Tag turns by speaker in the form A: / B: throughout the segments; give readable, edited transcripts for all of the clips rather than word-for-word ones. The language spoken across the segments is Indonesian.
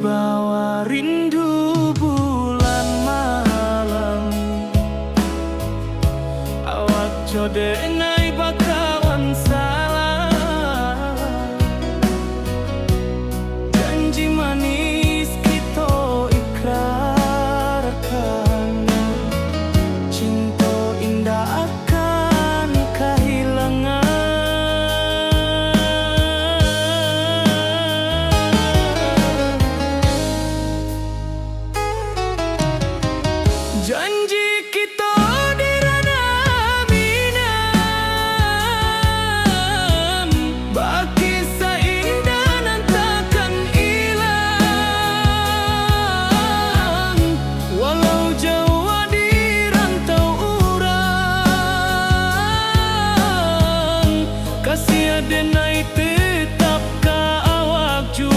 A: Bawa rindu bulan malam, awak code ngai bakawan salah. Janji manis kita ikrarkan, cinta indah akan kehilangan. Janji kita di ranah minam, baki seindah nan takkan hilang. Walau jauh di rantau urang, kasih adenai tetap ka awak jua.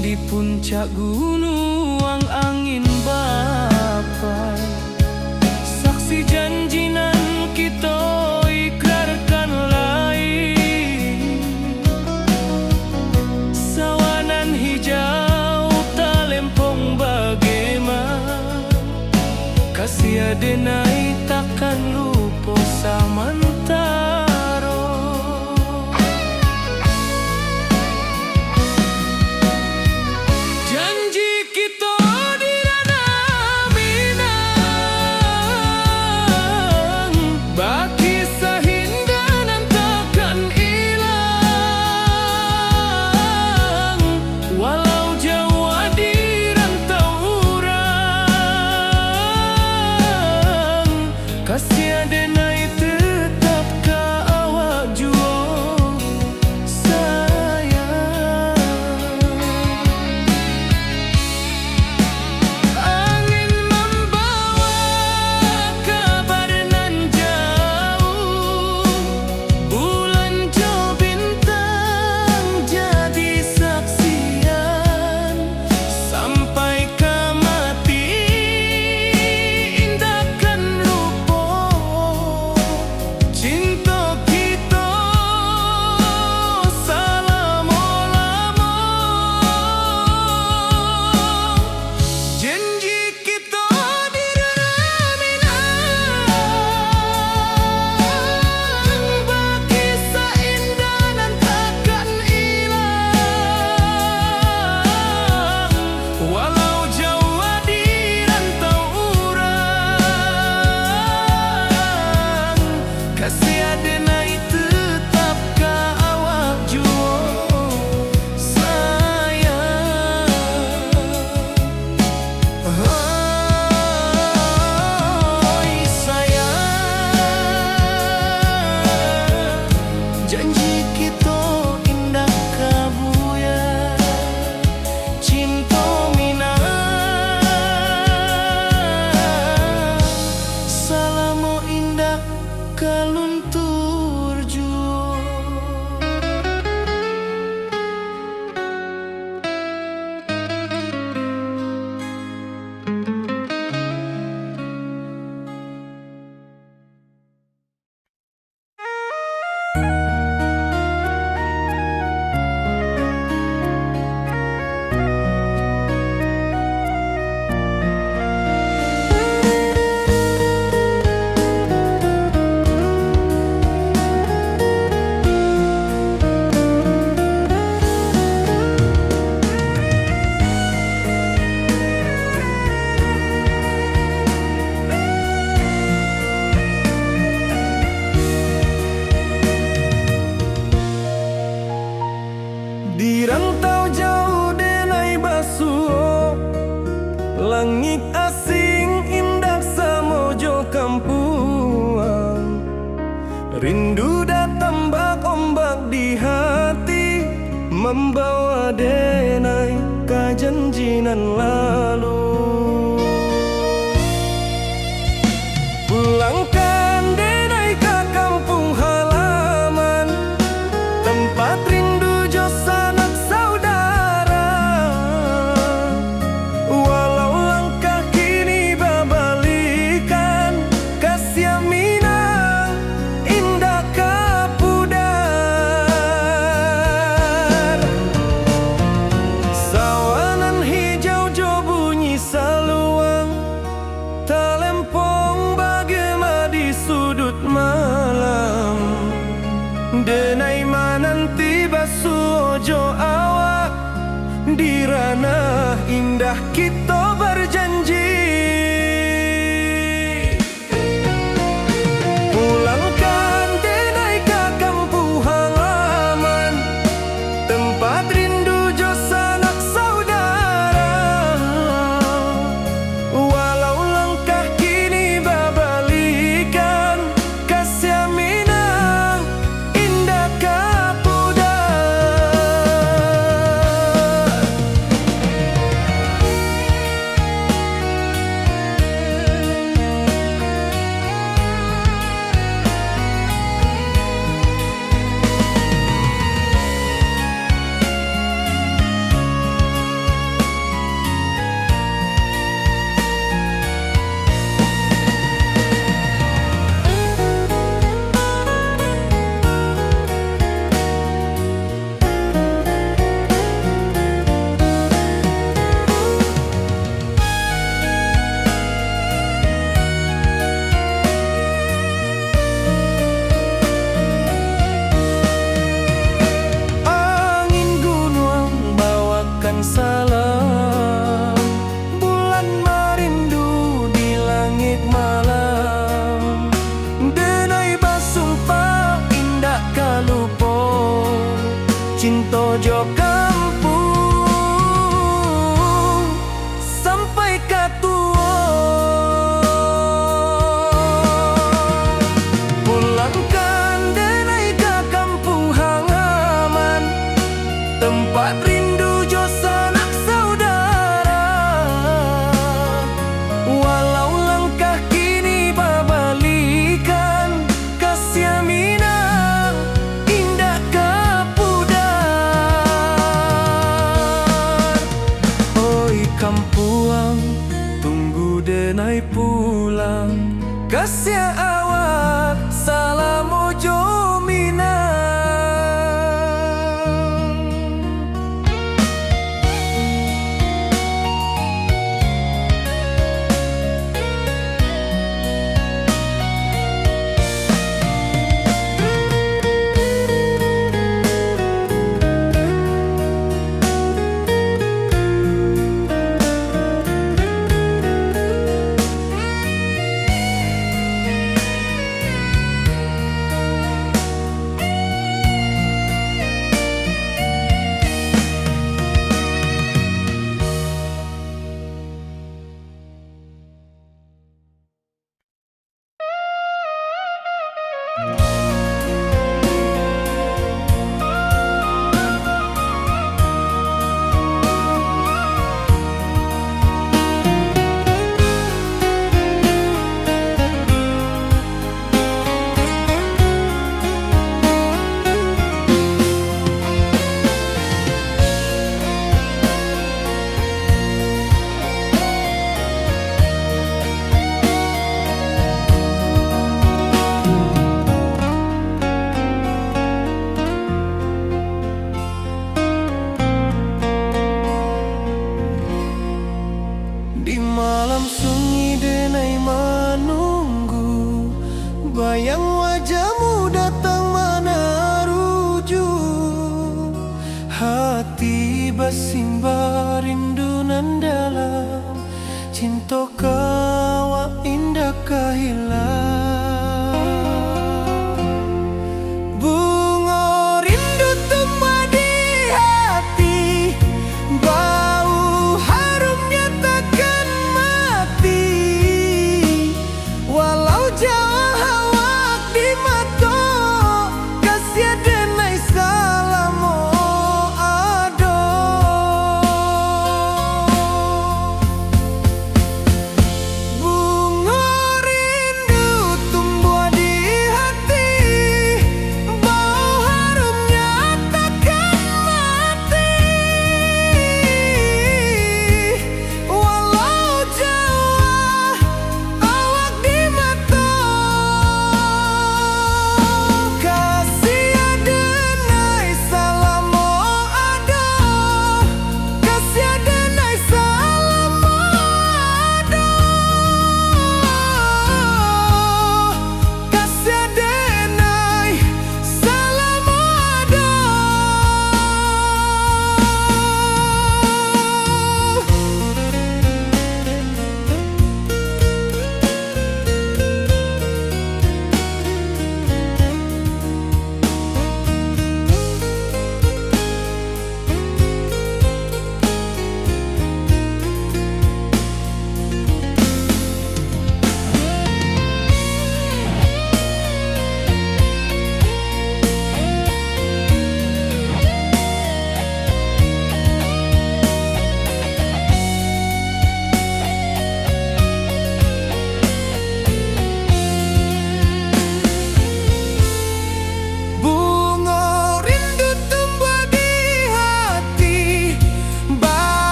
A: Di puncak gunung angin bapai, saksi janji nan kita ikrarkan lain. Sawanan hijau talempong bagaimana, kasih adenai takkan lupa samantara. Janji kita di ranah minang, baki sahindah nan takkan hilang. Walau jauh di rantau urang, kasih adenai tetap ka awak jua sayang. Angin membawa kabar nan jauh, bulan jo bintang jadi saksian. Sampai ke mati indahkan lupa, cinta kita selama-lama. Janji kita di ranah minang, baki seindah nan takkan hilang. Walau jauh di rantau urang, kasih adenai tetap ka awak jua sayang. Oi sayang, janji kita indah kabuya, cinta minang, salamo indah kaluntur jua. Di rantau jauh denai basuh, langit asing indah samojo kampuang. Rindu datang bak ombak di hati, membawa denai ka janjinan lalu. Pulangkan denai ka kampung halaman, tempat rindu jo sanak saudara. Walau langkah kini babalikan, kasih Kasih awak salam ojo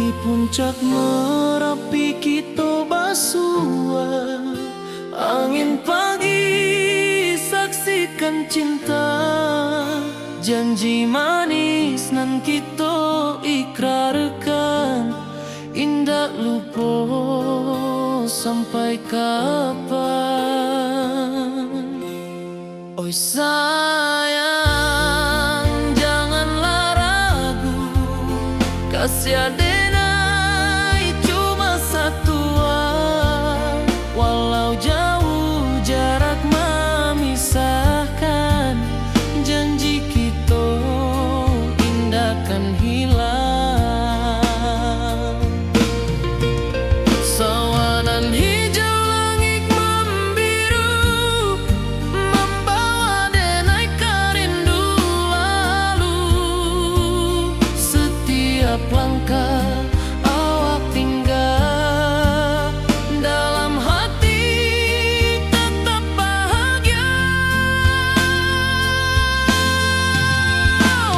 A: Di puncak Merapi kita basua, angin pagi saksikan cinta. Janji manis nan kita ikrarkan, indah lupa sampai kapan. Oi sayang, janganlah ragu, kasih adenai cuma satu. Walau jauh jarak memisahkan, janji kita indah kan hilang. Sawanan hijau langit membiru, membawa denai kerindu lalu. Setiap langkah awak tinggal, dalam hati tetap bahagia.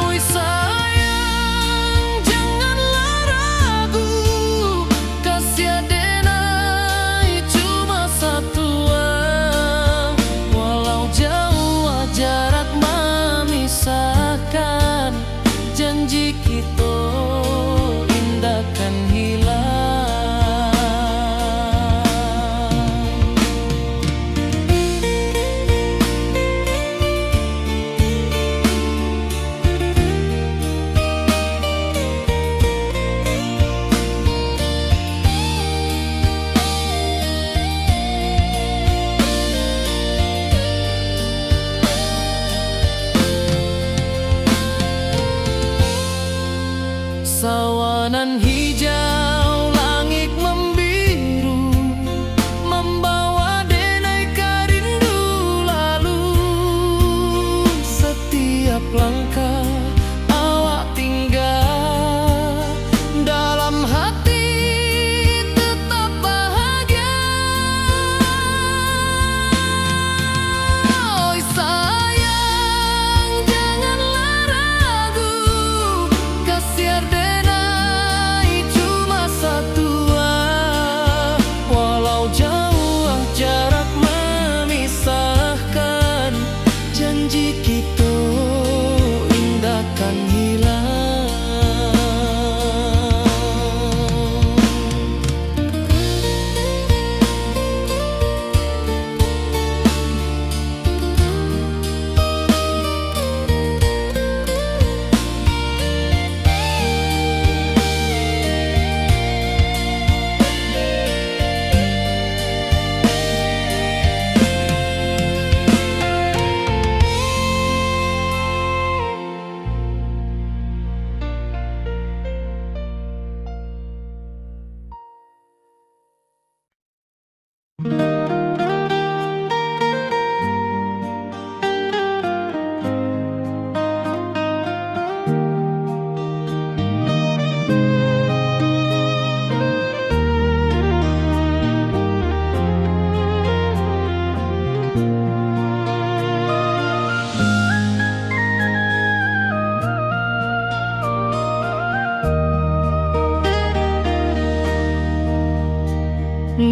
A: Oi sayang, janganlah ragu, kasih adenai cuma satu. Walau jauh jarak memisahkan, janji kita indah kan hilang. Sawanan hijau langit membiru, membawa denai kerindu lalu. Setiap langkah awak tinggal, dalam hati tetap bahagia. Oi sayang, janganlah ragu, kasih adenai cuma satu. Walau jauh jarak memisahkan, janji kita indah kan hilang.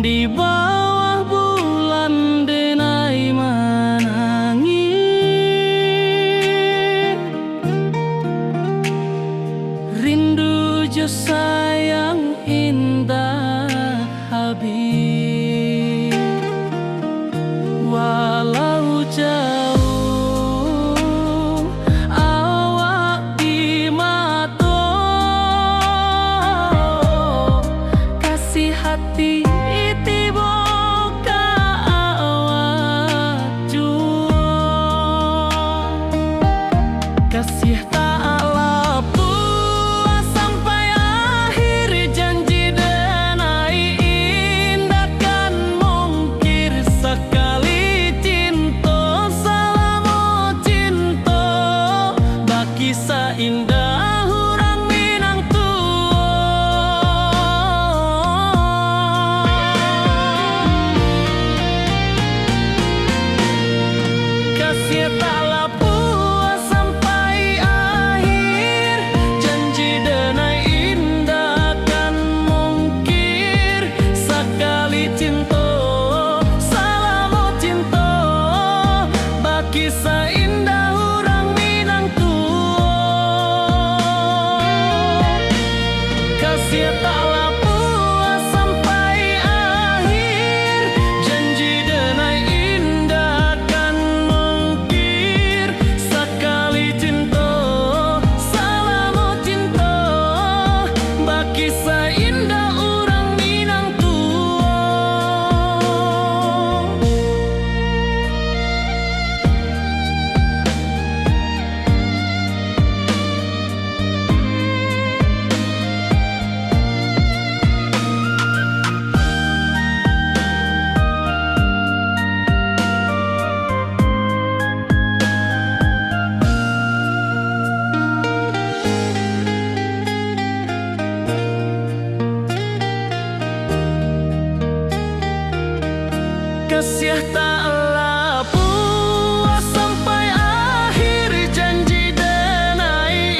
A: Di bawah bulan denai menangis, rindu jo sayang indah habis. Walau jauh awak di mata, kasih hati tiba kasih taklah puas sampai akhir, janji denai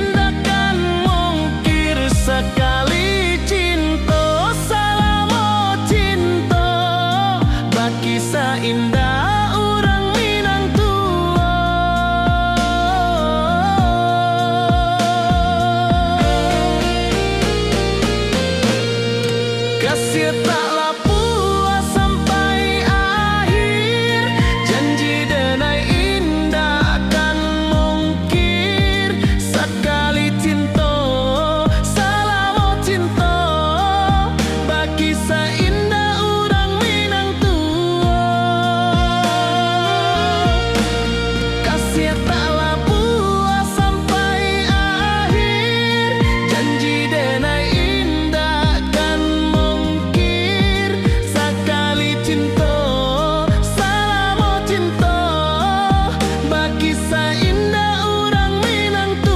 A: indah kan mungkir sekali cinta, salamo cinta baki indah orang Minang tua. Kasih taklah puas sampai akhir, janji denai indah kan mungkir sekali cinta, salamo cinta baki indah orang Minang tua. Kasih taklah puas sampai akhir, janji denai indah kan mungkir sekali cinta, salamo cinta baki indah orang Minang tua.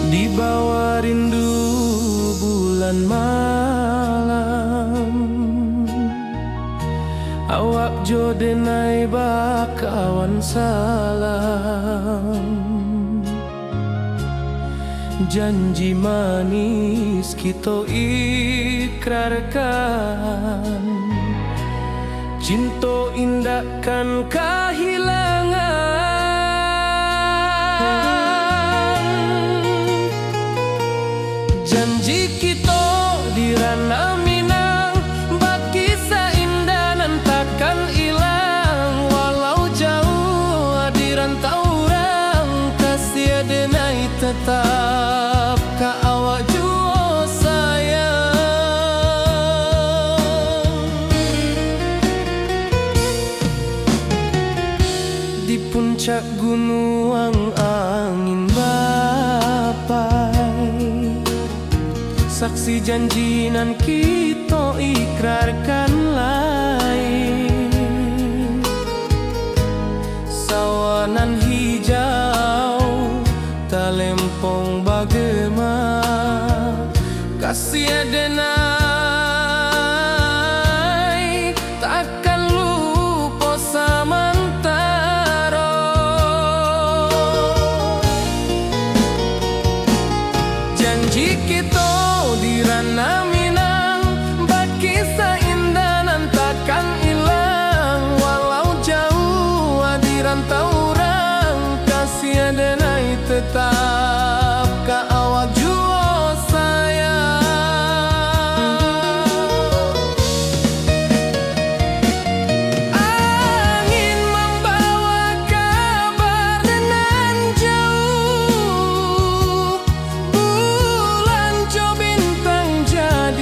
A: Di bawah rindu bulan malam, awak jo denai bakawan salam. Janji manis kita ikrarkan, cinta indah kan kehilangan. Janji kita di ranah Minang baki indah nan takkan hilang, walau jauh di rantau orang kasih denai tetap ka awak jua sayang. Di puncak gunung angin bapai, saksi janji nan kita ikrarkan lain. Sawanan hijau talempong bagema, kasih denai takkan lupa samantara. Janji kita di ranah Minang baki indah nan takkan hilang, walau jauh di rantau orang kasih denai tetap ka awak jua sayang. Angin membawa kabar nan jauh, bulan jo bintang jadi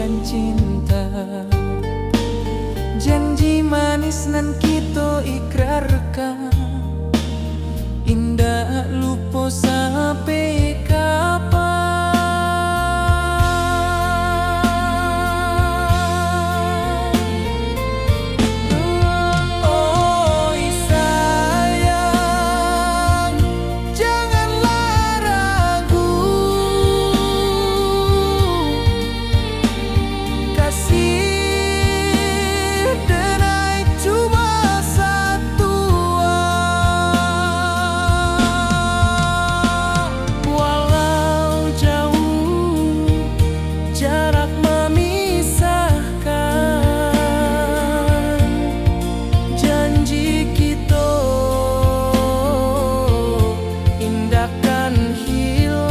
A: menyatakan cinta. Janji manis nan kita ikrarkan, indah lupa sampai kapan. Oi sayang, janganlah ragu, kasih denai cuma satu. Walau jauh jarak memisahkan, janji kita indahkan hilang.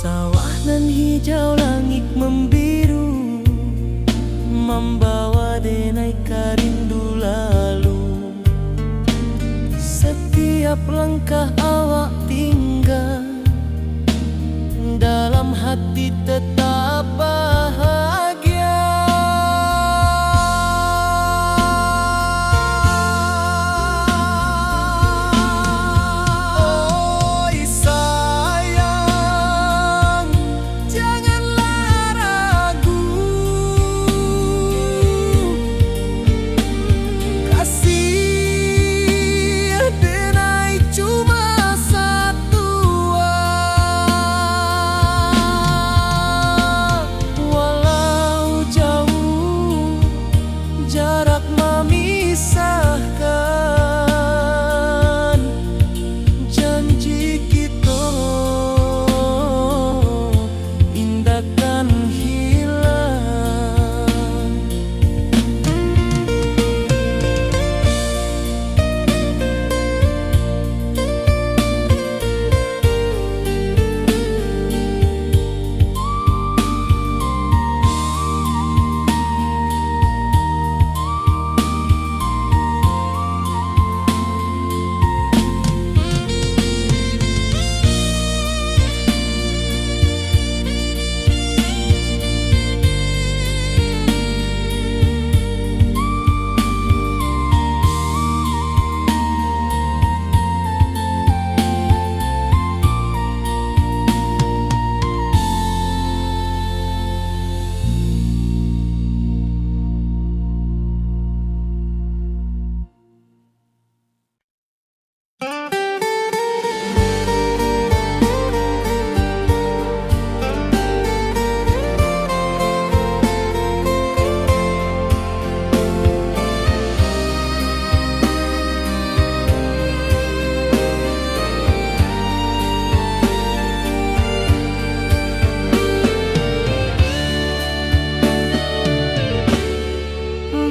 A: Sawah nan hijau, langit membiru, membawa denai karindu lalu. Setiap langkah awak tinggal, dalam hati tetap bahagia. Oi sayang, janganlah ragu, kasih denai cuma satu. Walau jauh jarak memisahkan, janji kita indahkan hilang.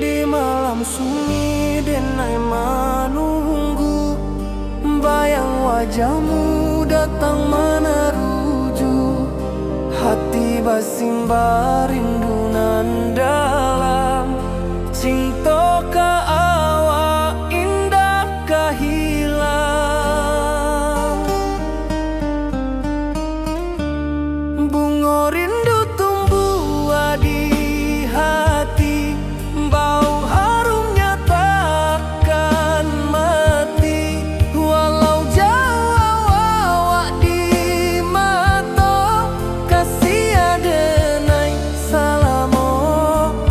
A: Di malam sunyi denai menunggu, bayang wajahmu datang meneruju. Hati basimba rindu nan dalam, cinta ka awak indah ka hilang. Bunga rindu tumbuh di hati, bau harumnya takkan mati. Walau jauh awak di mata, kasih denai salamo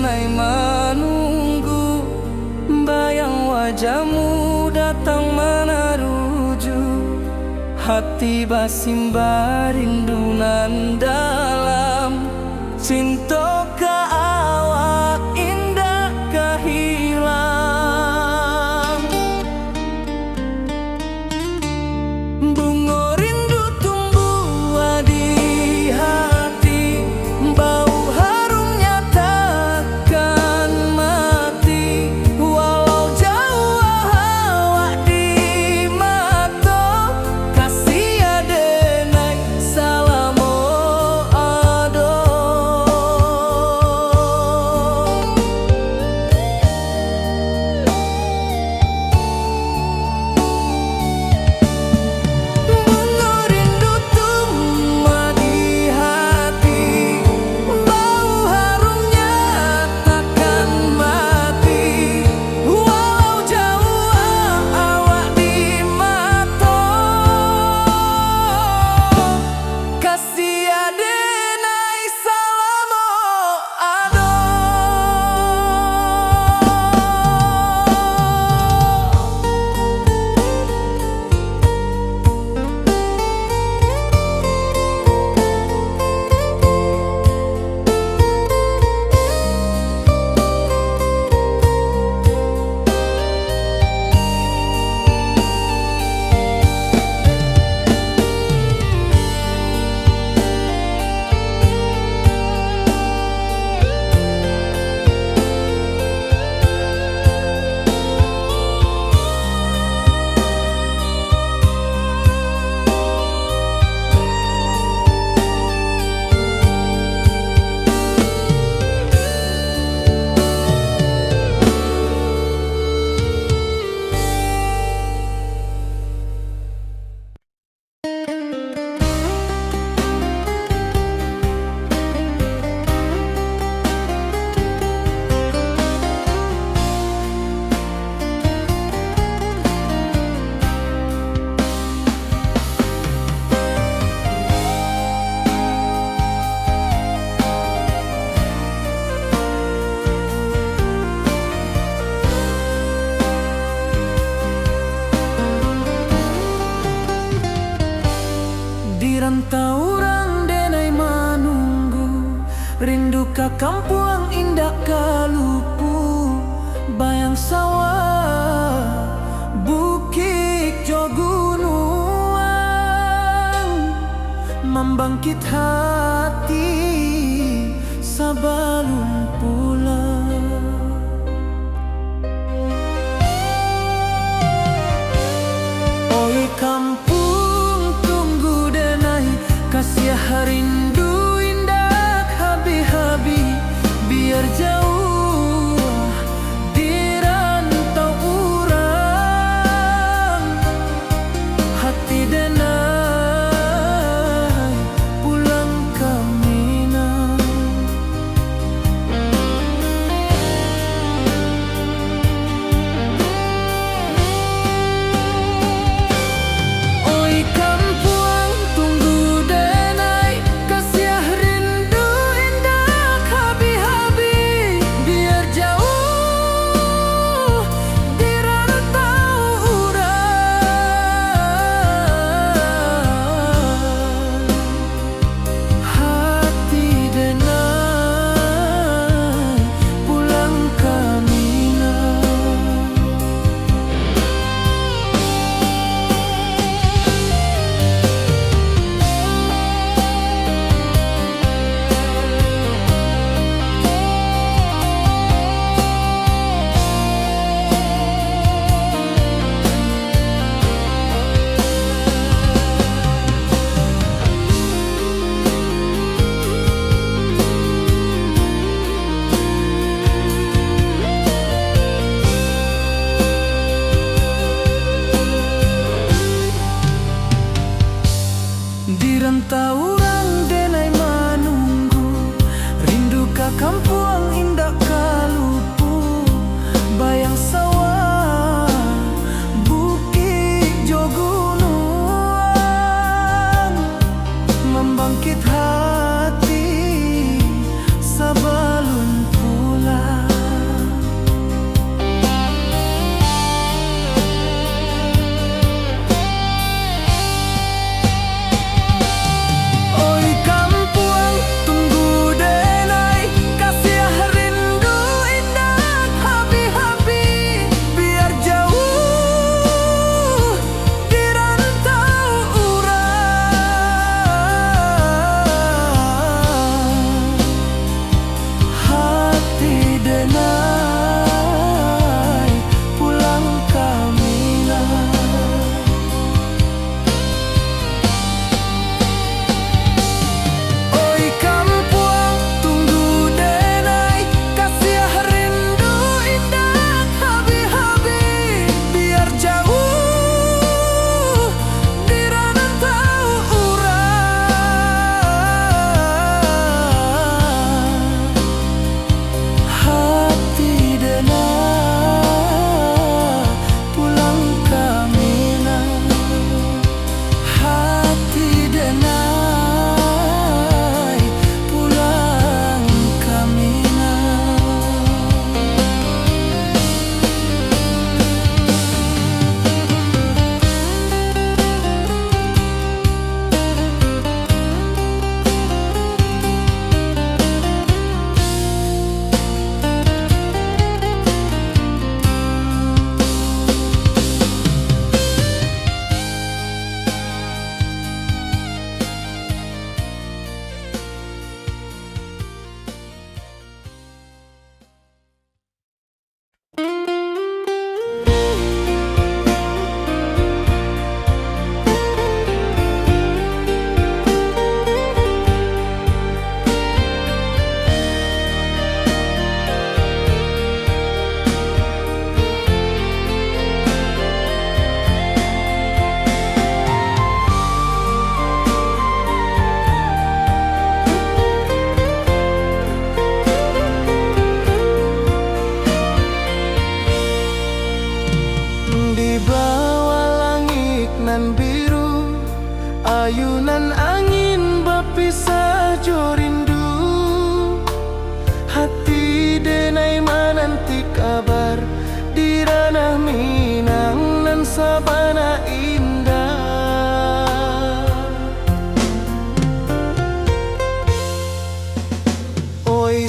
A: denai menunggu, bayang wajahmu datang meneruju, hati basimba rindu nan dalam, cinta ka awak indah kahilang. Bunga rindu tumbuh di hati, bau harumnya takkan mati, walau jauh awak di mata, kasih adenai salamo ado. Bunga rindu tumbuh di hati, bau harumnya takkan mati, walau jauh awak di mata, kasih adenai salamo ado. Di rantauan denai menunggu, rindu ka kampung indah kalupu, bayang sawah bukit jo gunungan, membangkit hati sebelum pulang. Oi kampung tunggu denai, kasih rindu indah habi-habi, biar jauh di rantau urang, hati denai pulang kami.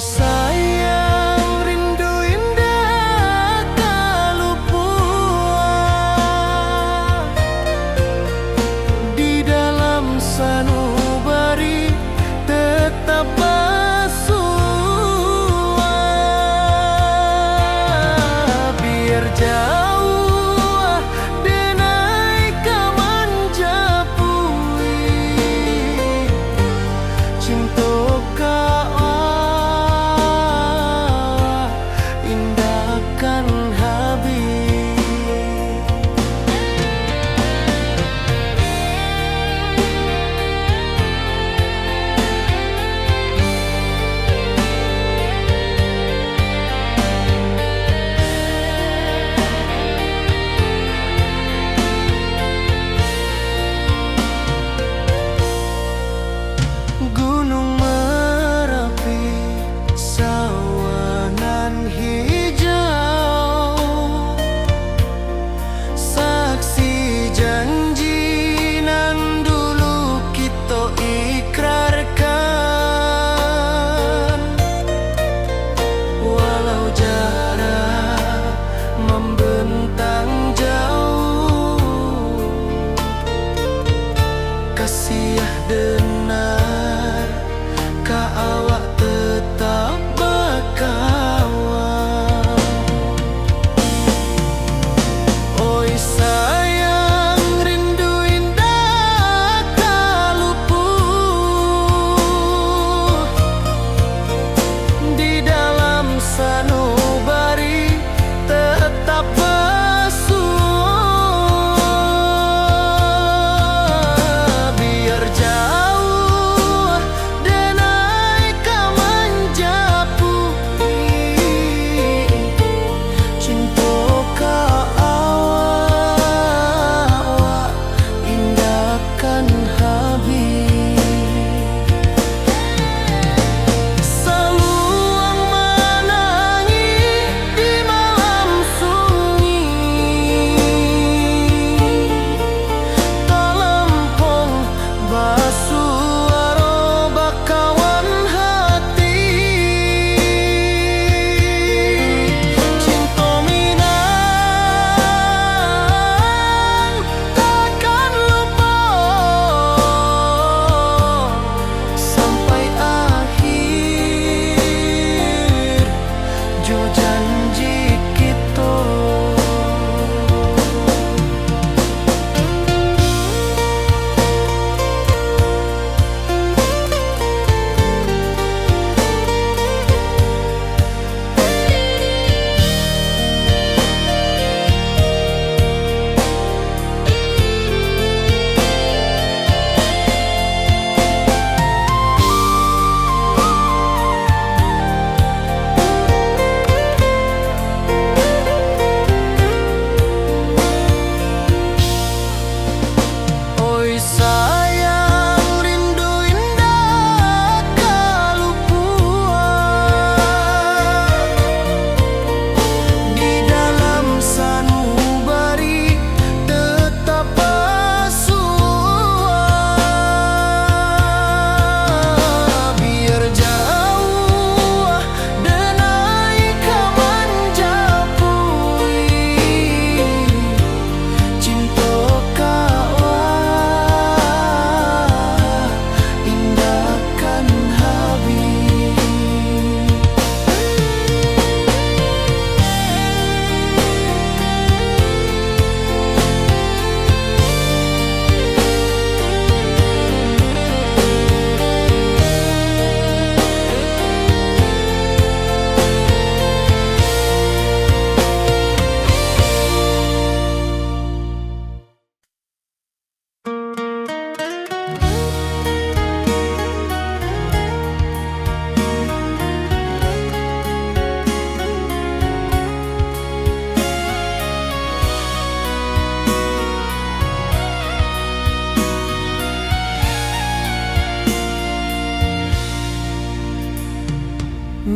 A: sayang, rindu indah kalupua di dalam sanubari tetap bersua. Biar jauh denai kamanjapui cinta indahkan habis. Gunung Merapi, sawanan hijau, saksi janji nan dulu kita ikrarkan. Walau jarak membentang jauh, kasih denar ka awak tetap berkawan. Oi sayang, rindu indah kalupua di dalam sanubari tetap bersua. Biar jauh denai kamanjapui cinta ka awak indahkan habis. Saluang menangis di malam sunyi, talempong basuara bakawan hati. Cinta Minang takkan lupa sampai akhir jo janji kita. Oi sayang, rindu indah kalupua di dalam sanubari tetap bersua. Biar jauh denai kamanjapui cinta ka indahkan habis.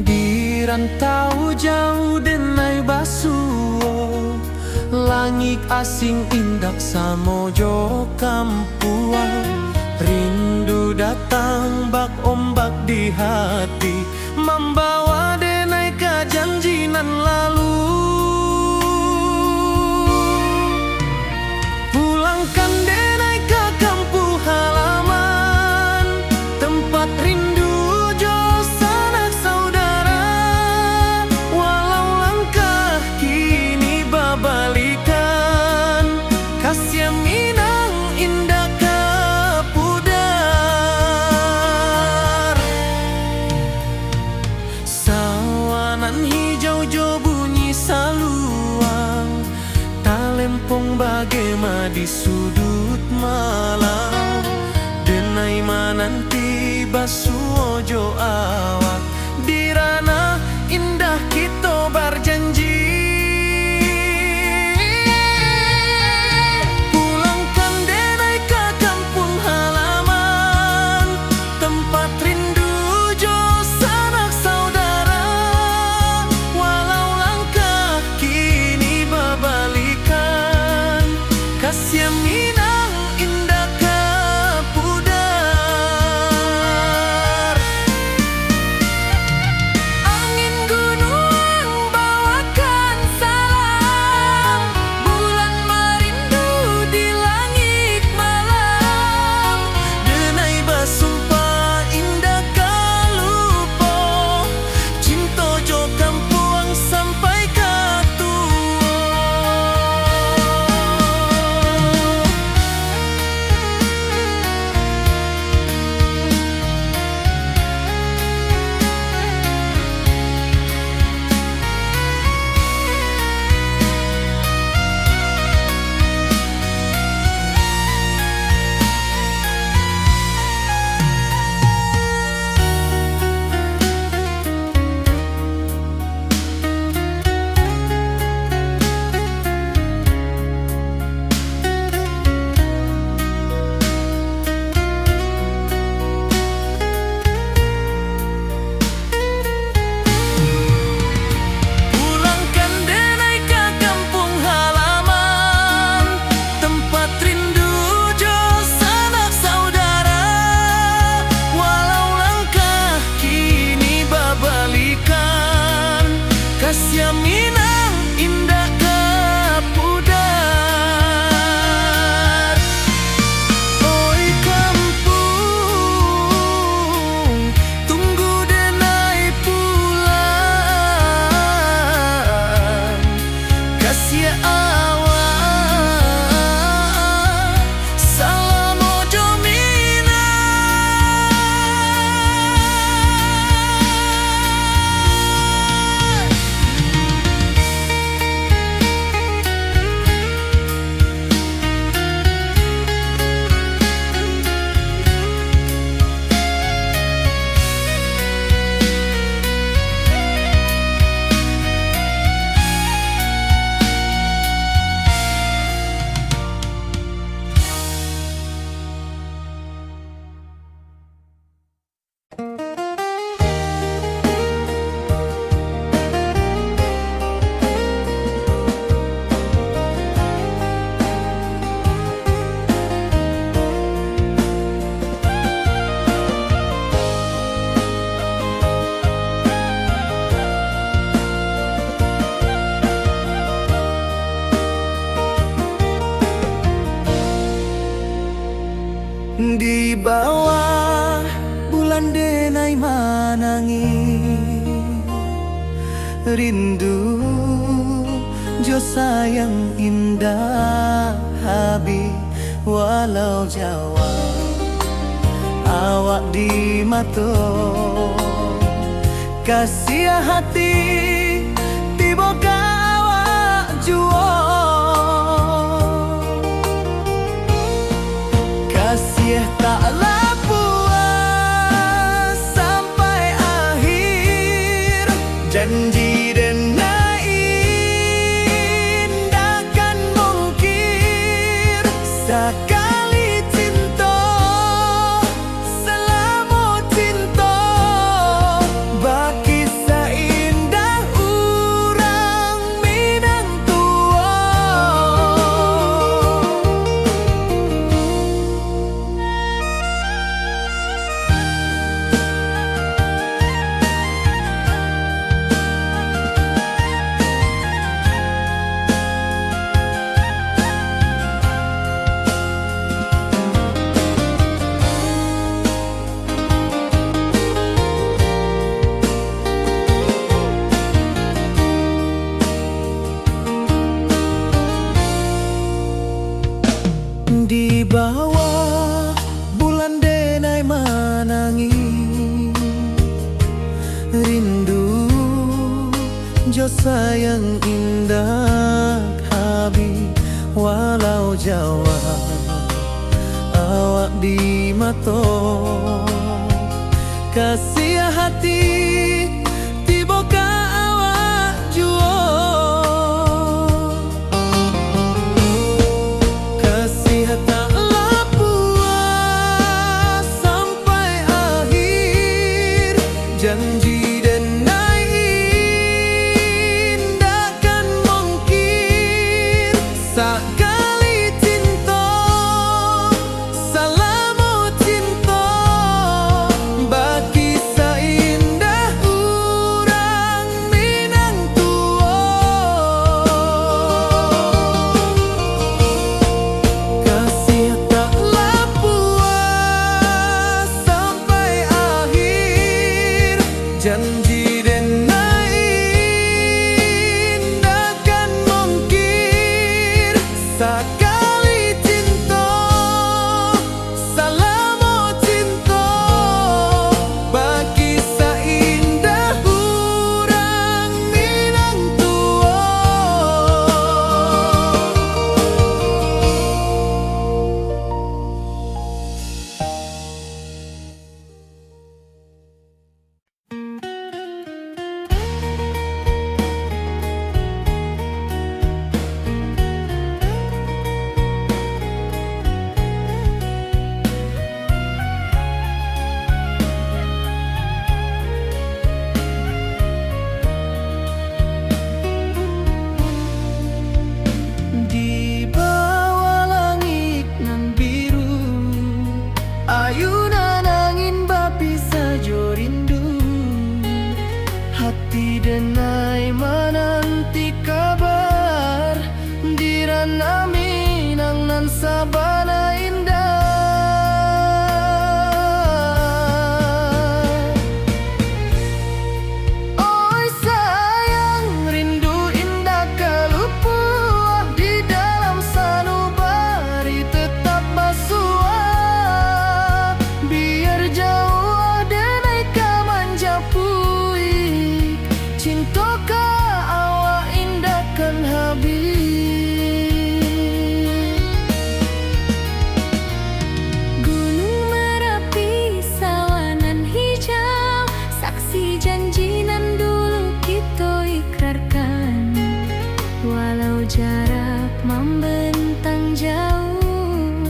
A: Di rantau jauh denai basuo, langit asing indak samojo kampuan. Rindu datang bak ombak di hati, membawa denai ke janji nan lalu. Pulangkan denai ke kampung halaman, tempat rindu jo sanak saudara. Walau langkah kini babalikan, kasih Minang indah ke pudar. Sawanan hijau jo bunyi saluang, talempong bagema di sudut malam. Denai mananti basuo jo awak, di ranah indah kita berjanji. Pulangkan denai ke kampung halaman, tempat rindu jo sanak saudara. Walau langkah kini babalikan, kasih Minang indah ke pudar. Angin gunung bawakan salam, bulan merindu di langit malam. Denai basumpah indah kalupo, cinta jo kampung sampai ke tua. Pulangkan denai ke kampung halaman, tempat rindu jo sanak saudara. Walau langkah kini babalikan, kasih Minang indah ke pudar. Oi kampung, tunggu denai pulang, kasih awak salam ojo Minang. Di bawah bulan denai manangi, rindu jo sayang indah habi. Walau Jawa awak di mato, kasih hati tiba ka awak juo. Kasih taklah puas sampai akhir, janji denai indah kan mungkir. Sekali cinta selama cinta, baki seindah urang Minang tua. rindu jo sayang indah habi walau Jawa awak di mato kasih hati tiba ka awak juo kasih tak puas sampai akhir janji denai indakan mungkin sakali cinta salamu cinta bagi seindah urang Minang tua kasih taklah puas sampai akhir janji denai indakan mungkin sakali cinta salamu cinta bagi seindah urang Minang tua. Di bawah langit nan biru ayunan angin bapi sajo rindu hati denai menanti kabar di ranah Minang nan sabana indah oi sayang rindu indah kalupua di dalam sanubari tetap basua biar jauh denai kaman japui cinta ka awak indahkan habis Gunung Merapi sawanan hijau saksi janji nan dulu kita ikrarkan walau jarak membentang jauh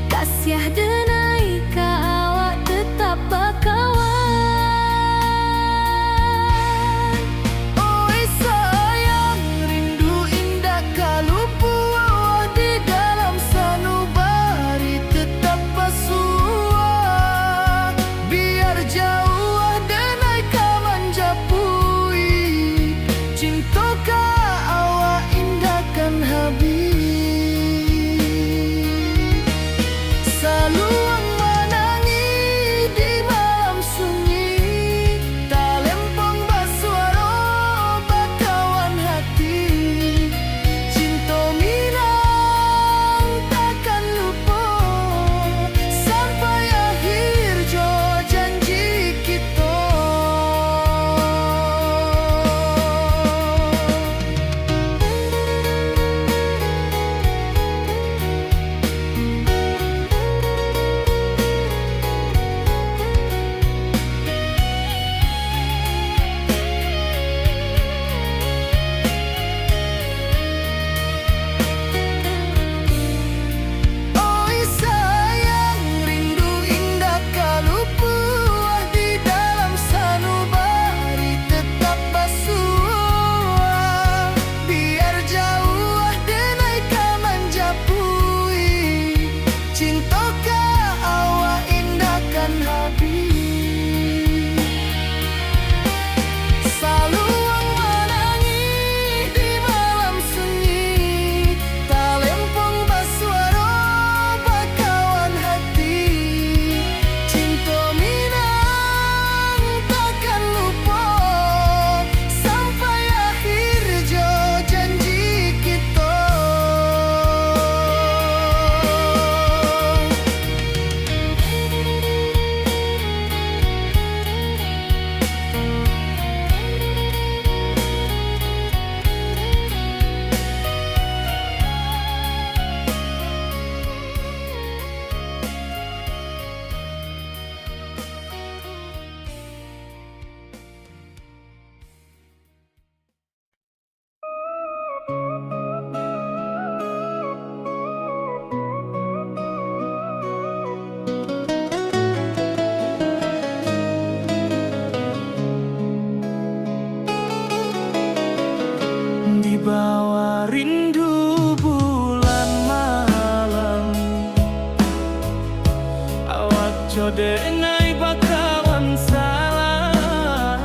A: kasih denai ka awak tetap bakawan oi sayang rindu indah kalupua di dalam sanubari tetap basua biar jauh denai kaman japui rindu bulan malam. Awak jode nai bakawan salah.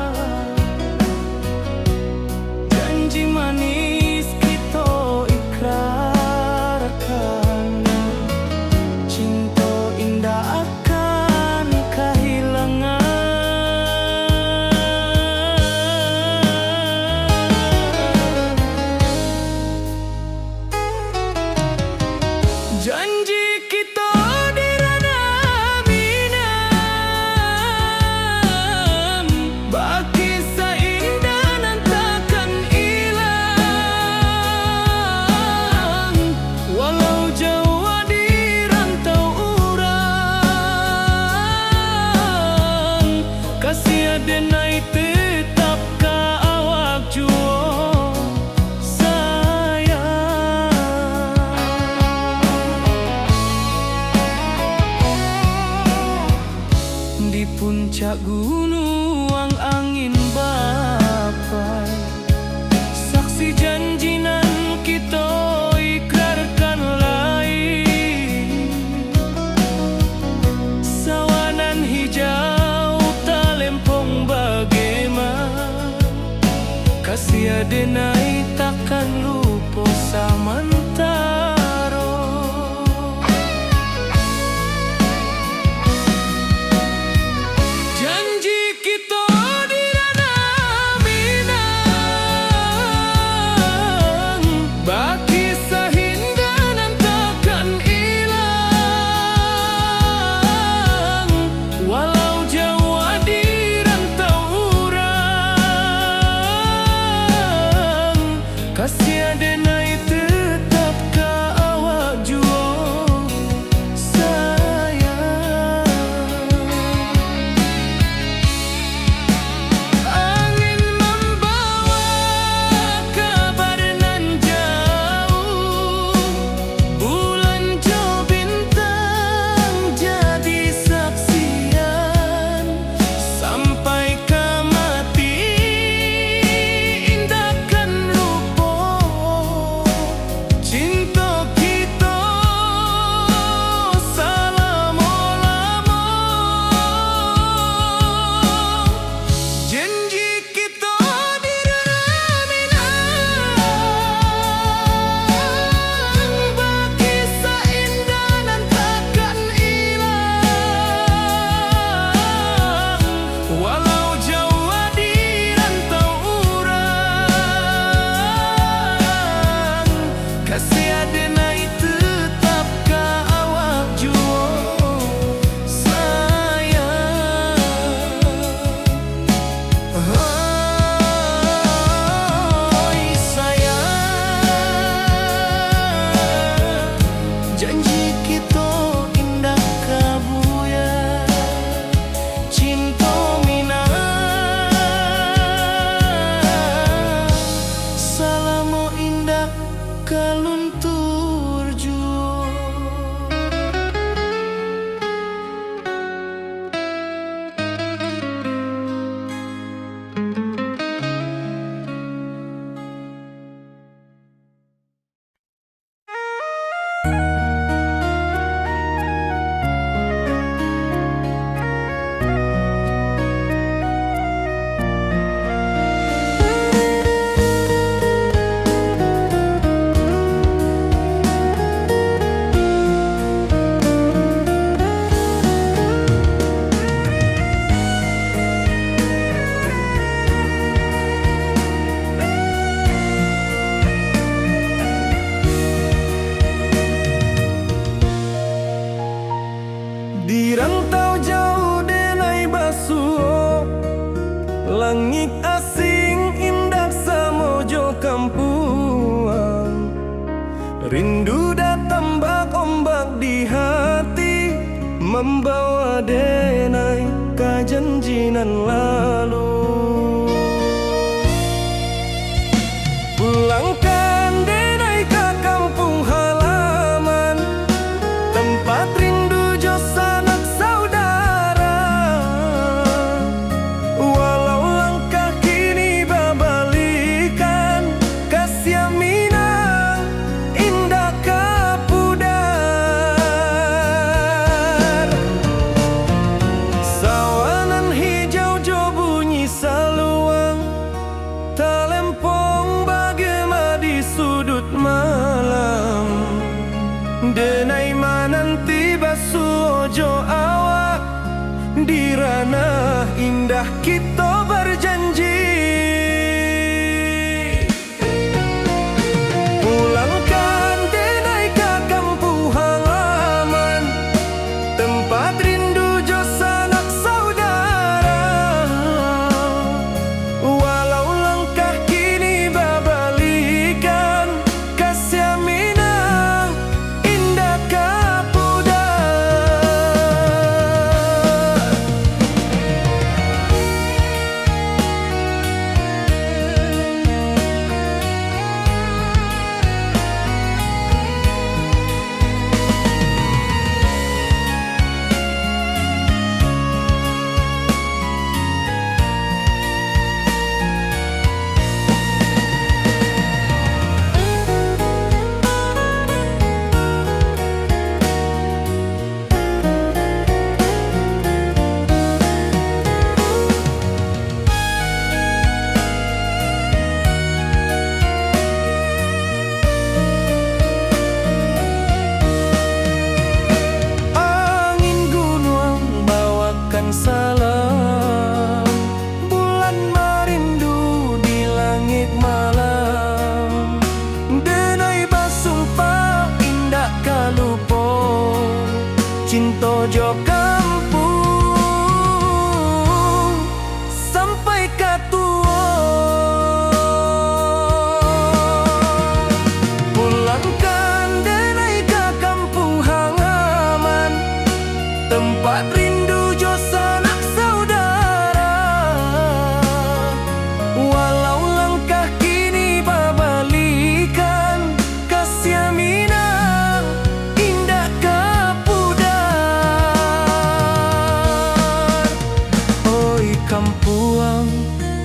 A: Janji manis kita ikrarkan, cinta indah akan kehilangan. Janji kita di ranah minam, baki seindah nan takkan hilang. Walau jauh di rantau urang, kasih adenai tetap ka awak jua. Di puncak gunung angin bapai, saksi janji nan kita ikrarkan lain. Sawanan hijau talempong bagaimana, kasih adenai takkan lupa samantara. Janji kita di ranah minang, baki sahinda nan takkan hilang. Walau jauh di rantau urang, kasih adenai tetap ka awak jua sayang. Angin membawa kabar nan jauh, bulan jo bintang jadi saksian. Sampai ke mati indahkan lupa, cinta kita selama-lama. Janji kita di ranah minang, baki seindah nan takkan hilang. Walau jauh di rantau urang, kasih adenai tetap ka awak jua sayang. Oi sayang, janji kita indah kabuya, cinta minang, salamo indah kaluntur jua. Di rantau jauh denai basuh, langit asing indah samojo kampuang. Rindu datang bak ombak di hati, membawa denai ka janjinan lalu. Pulangkan denai ka kampung halaman, tempat rindu jo sanak saudara. Walau langkah kini babalikan, kasih mina kita berjanji. Pulangkan denai ke kampung halaman, tempat rindu jo sanak saudara. Walau langkah kini babalikan, kasih minang indah kapuda. Salam bulan merindu di langit malam, denai basumpah indah kalupo, cinta jo kampung sampai katua. Pulangkan denai ke kampung halaman, tempat rindu jo sanak saudara. Walau langkah kini babalikan, kasih minang indah kapudar. Oi kampuang,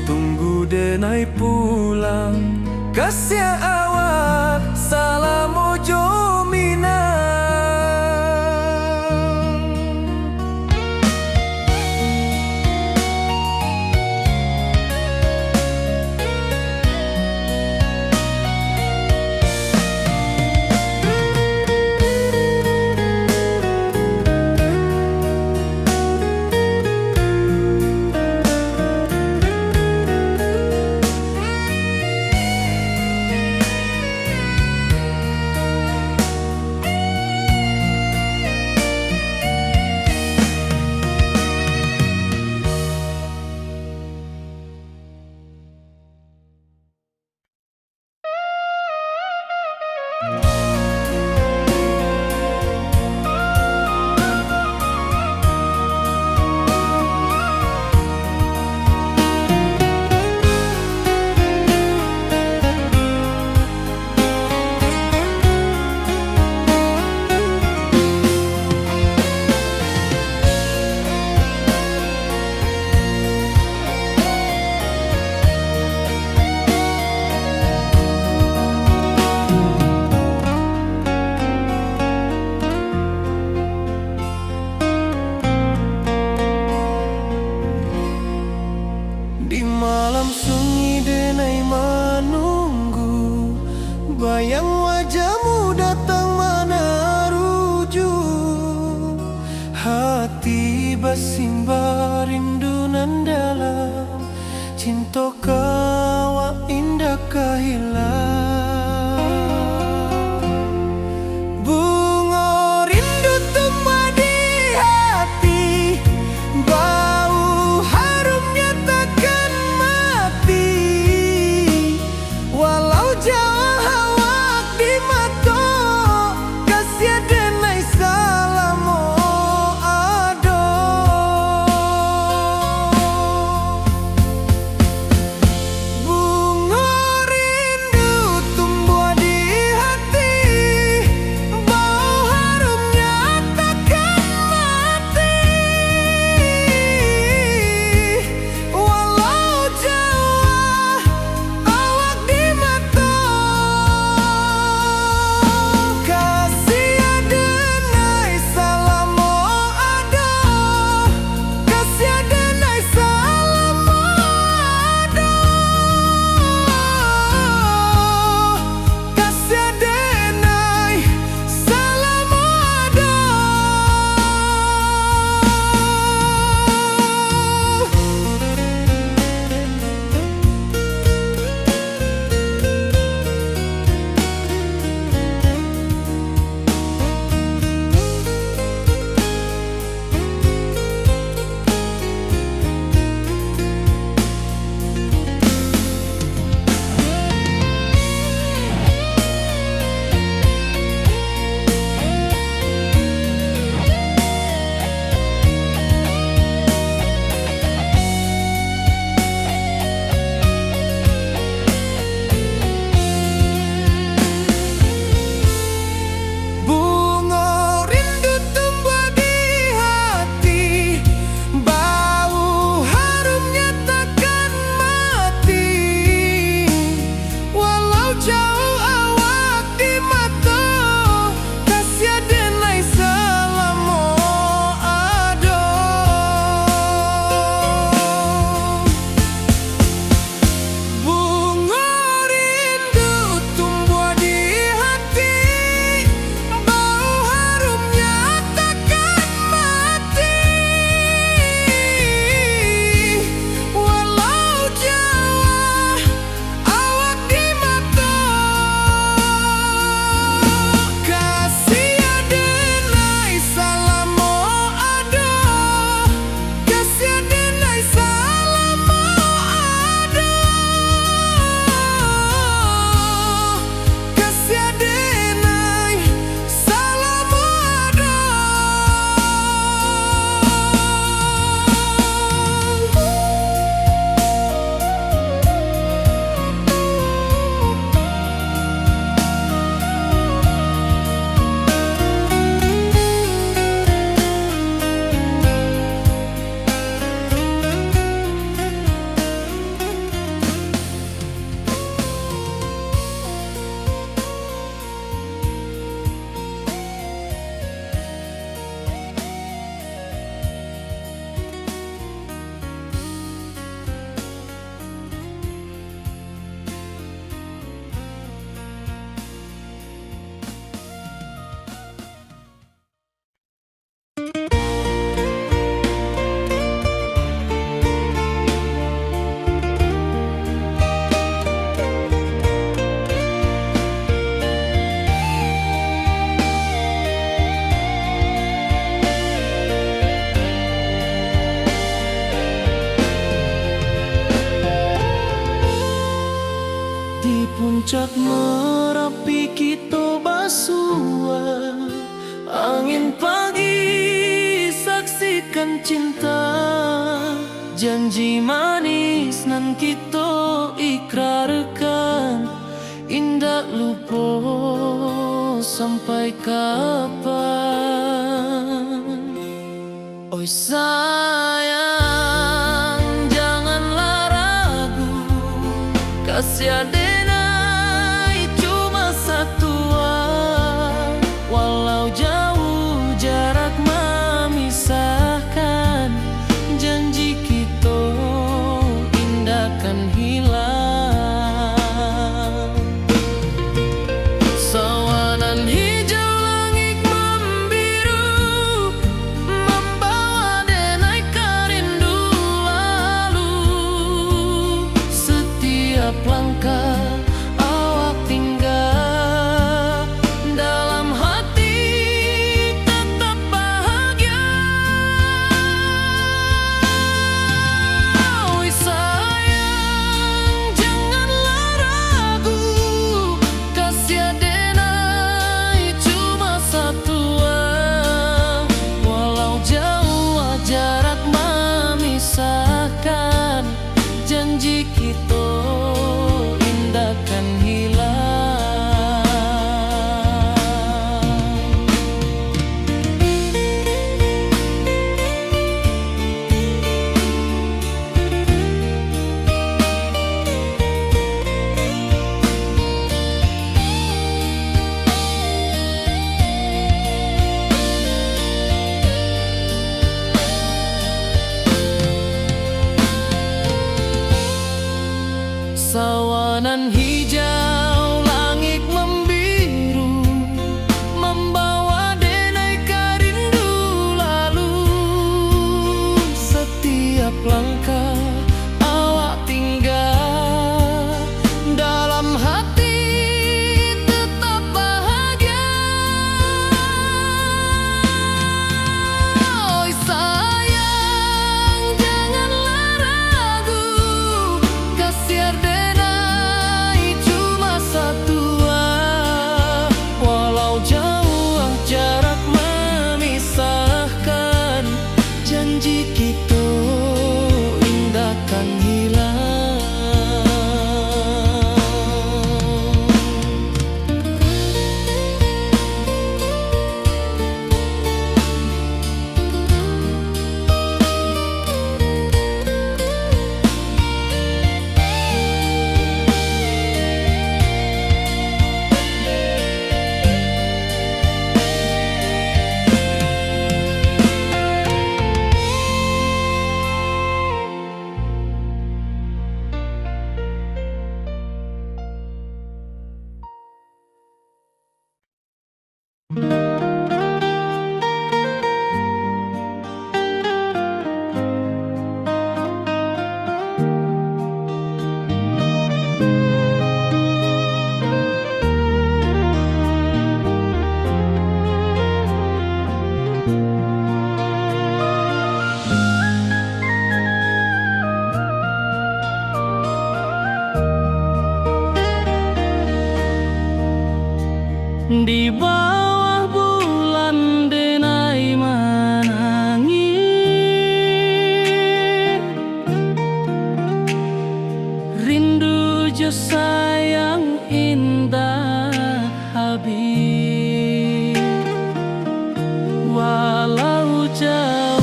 A: tunggu denai pulang, kasih awak salam ojo minang. Di malam sunyi denai menunggu, bayang wajahmu datang meneruju. Hati bersimbar rindu nan dalam, cinta kawa indah kehilang. Bunga rindu tumbuh di hati, bau harumnya takkan mati. Walau jauh awak di mata, kasih denai salam ado. Bunga rindu puncak Merapi kita basua, angin pagi saksikan cinta, janji manis nan kita ikrarkan, indah lupa sampai kapan. Oi sayang, janganlah ragu, kasih adenai cuma satu, walau jauh jarak memisahkan, janji kita indah kan hilang. Sawanan hijau langit membiru, membawa denai karindu lalu. Setiap langkah awak tinggal, dalam hati tetap bahagia. Oi sayang, janganlah ragu, kasih adenai cuma satu, walau jauh jarak memisahkan, janji kita indah kan hilang. Sawanan hijau langit membiru, membawa denai karindu lalu. Setiap langkah awak tinggal, dalam hati tetap bahagia. Oi sayang, janganlah ragu, kasih adenai cuma satu, walau jauh jarak memisahkan, janji kita indah kan hilang. Di bawah bulan denai menangis, rindu jo sayang indah habis. Walau jauh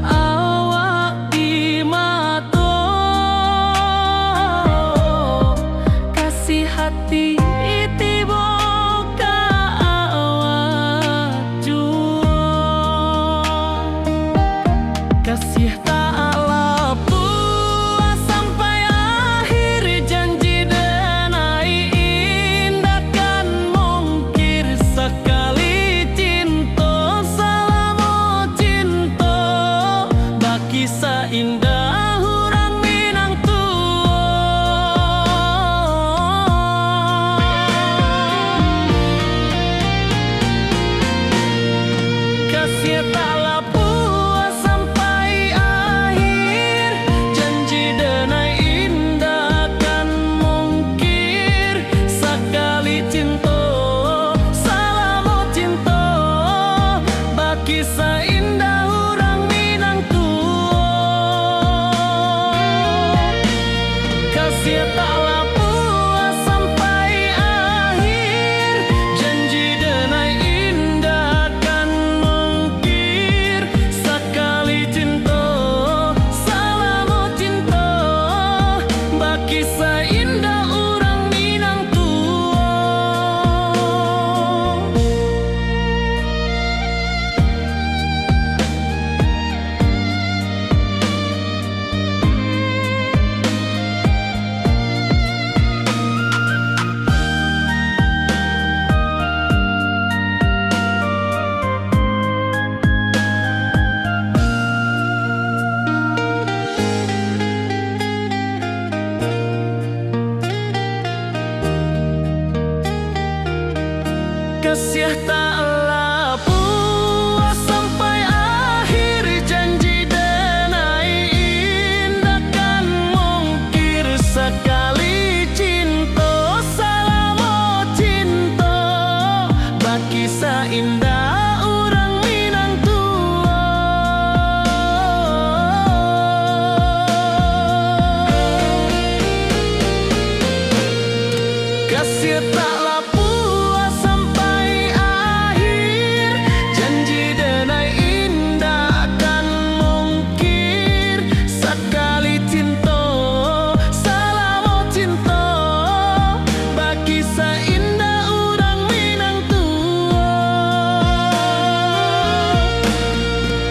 A: awak di mata, kasih hati kasih tak lepas sampai akhir, janji denai Kisah indah orang Minang tua. Kasih taklah puas sampai akhir, janji denai indah kan mungkir. Sekali cinta salamo cinta, bakisah indah orang Minang tua. Kasih taklah puas sampai akhir, janji denai indah kan mungkir. Sekali cinta salamo cinta, bakisah indah orang Minang tua.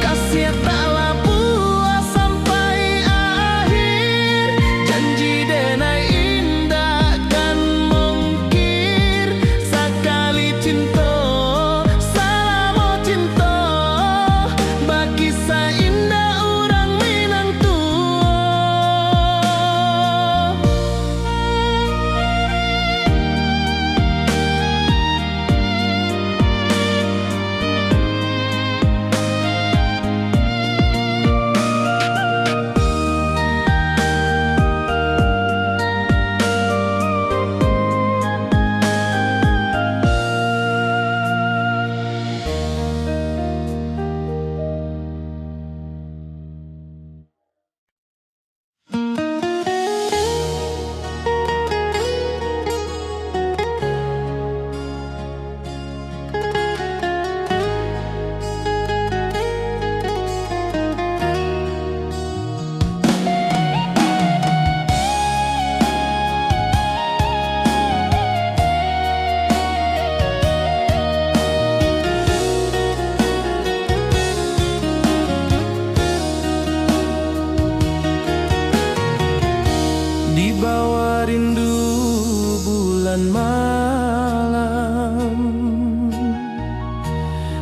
A: Kasih taklah puas sampai akhir, janji denai indah kan mungkir. Sekali cinta salamo cinta, bakisah indah orang Minang tua. Di bawah rindu bulan malam,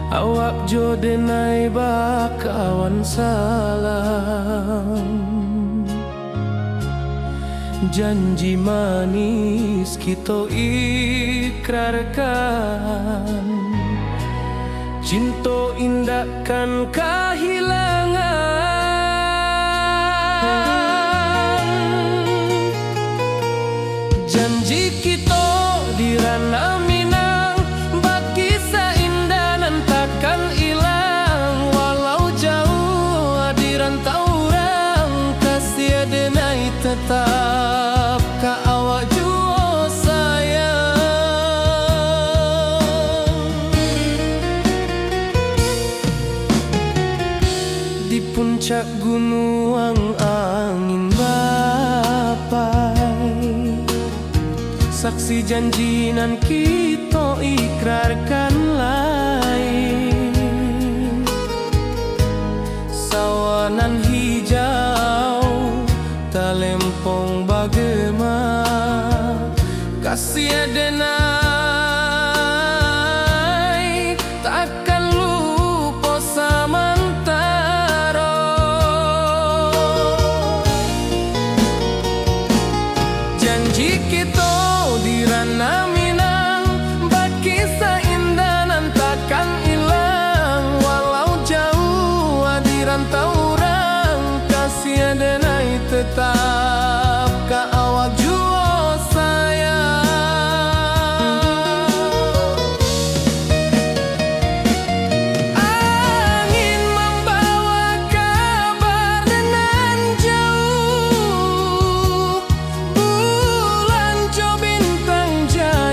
A: awak jo denai bakawan salam. Janji manis kita ikrarkan, cinta indah kan kehilangan. Janji kita di ranah Minang, bakisah indah nan takkan hilang. Walau jauh di rantau orang, kasih denai tetap ka awak jua sayang. Di puncak gunung angin bapai, saksi janji nan kita ikrarkan lain. Sawanan hijau talempong bagema, kasih denai takkan lupa samantara. Janji kita di ranah Minang, bakisah indah nan takkan hilang. Walau jauh di rantau orang, kasih denai tetap ka awak jua sayang. Angin membawa kabar nan jauh, bulan jo bintang jaya.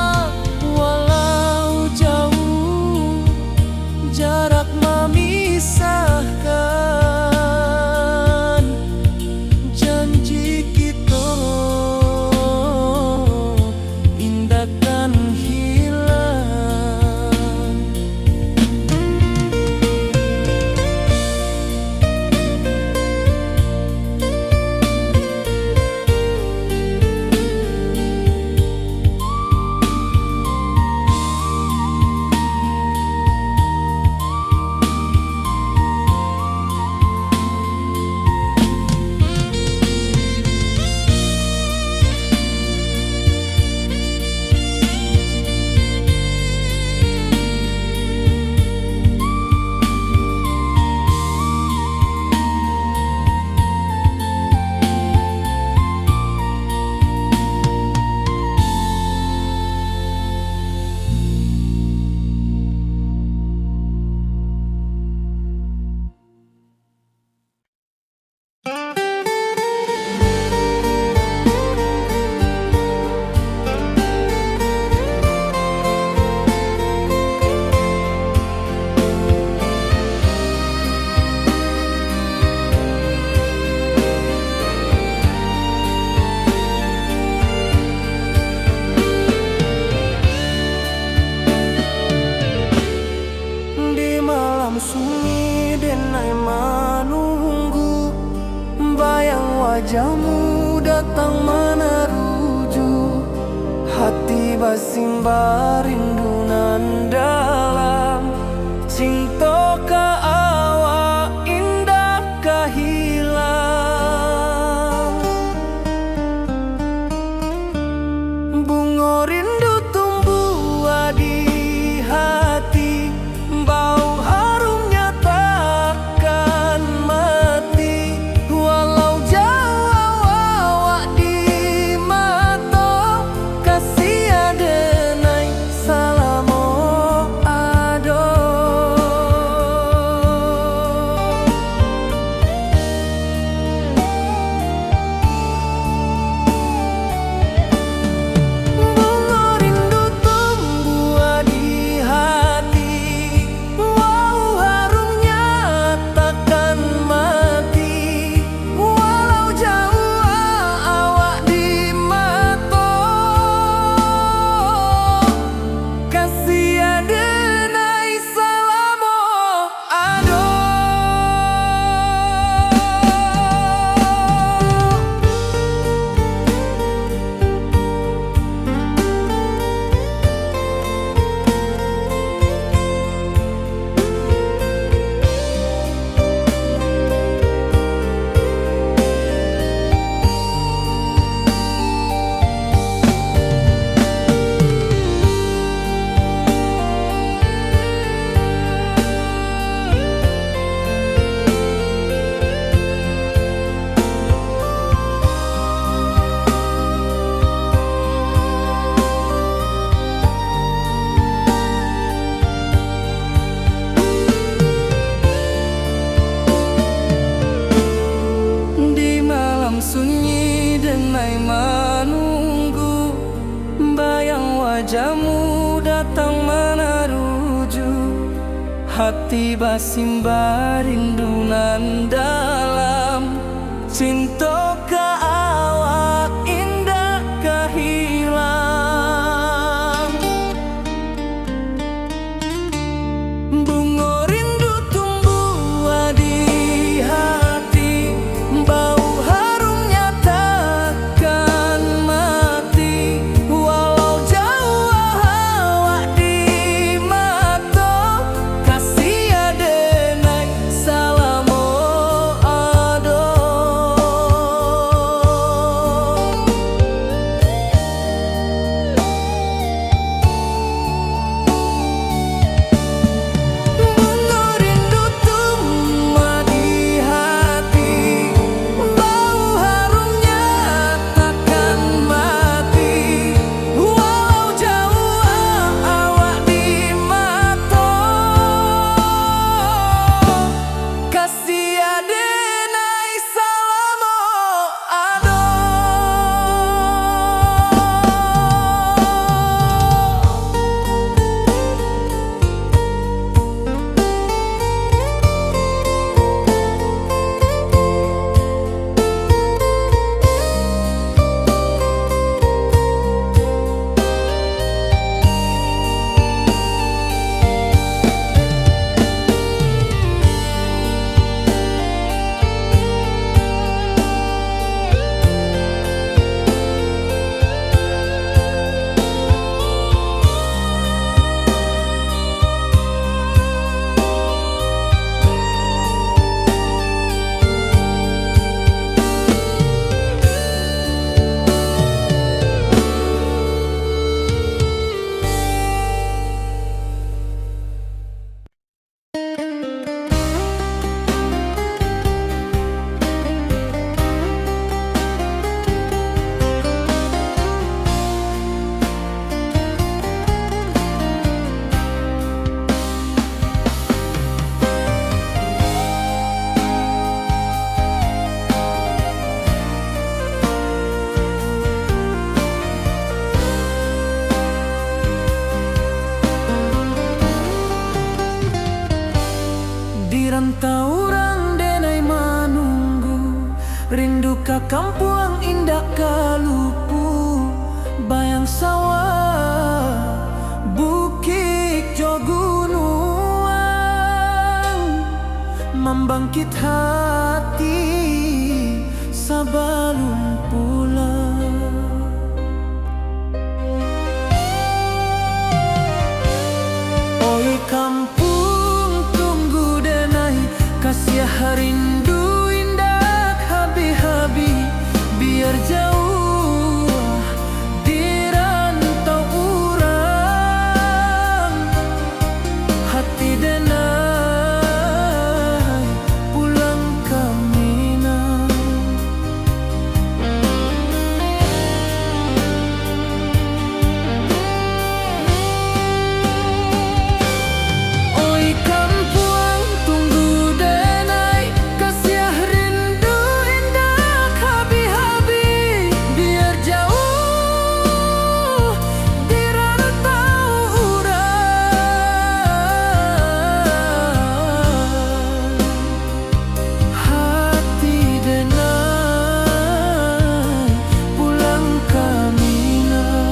A: wajahmu datang meneruju, hati basimba rindu nan dalam. Cinta ka awak indah ka hilang. Bunga rindu tumbuh di hati, bau harumnya takkan mati. Walau jauh awak di mata, kasih adenai salamo ado. Bunga rindu tumbuh di hati, bau harumnya takkan mati. Walau jauh awak di mata, kasih adenai salamo ado. Di malam sunyi denai menunggu, bayang wajahmu datang meneruju, hati basimba rindu nan dalam. Cinta ka awak indah ka hilang. Bunga rindu tumbuh di hati, bau harumnya takkan mati. Walau jauh awak di mata, kasih adenai salamo ado. Bunga rindu tumbuh di hati, bau harumnya takkan mati. Walau jauh awak di mata, kasih adenai salamo ado. Dirantau orang denai menunggu, rindu ka kampung indah ka lupu. Bayang sawah, bukit jo gunungan, membangkit hati Sabalun pulang. Oi kampung tunggu denai, kasih rindu indah habi-habi, biar jauh di rantau urang. Hati denai pulang ke Minang. Oi kampung tunggu denai, kasih rindu indah habi-habi, biar jauh di rantau urang. Hati denai pulang ke Minang.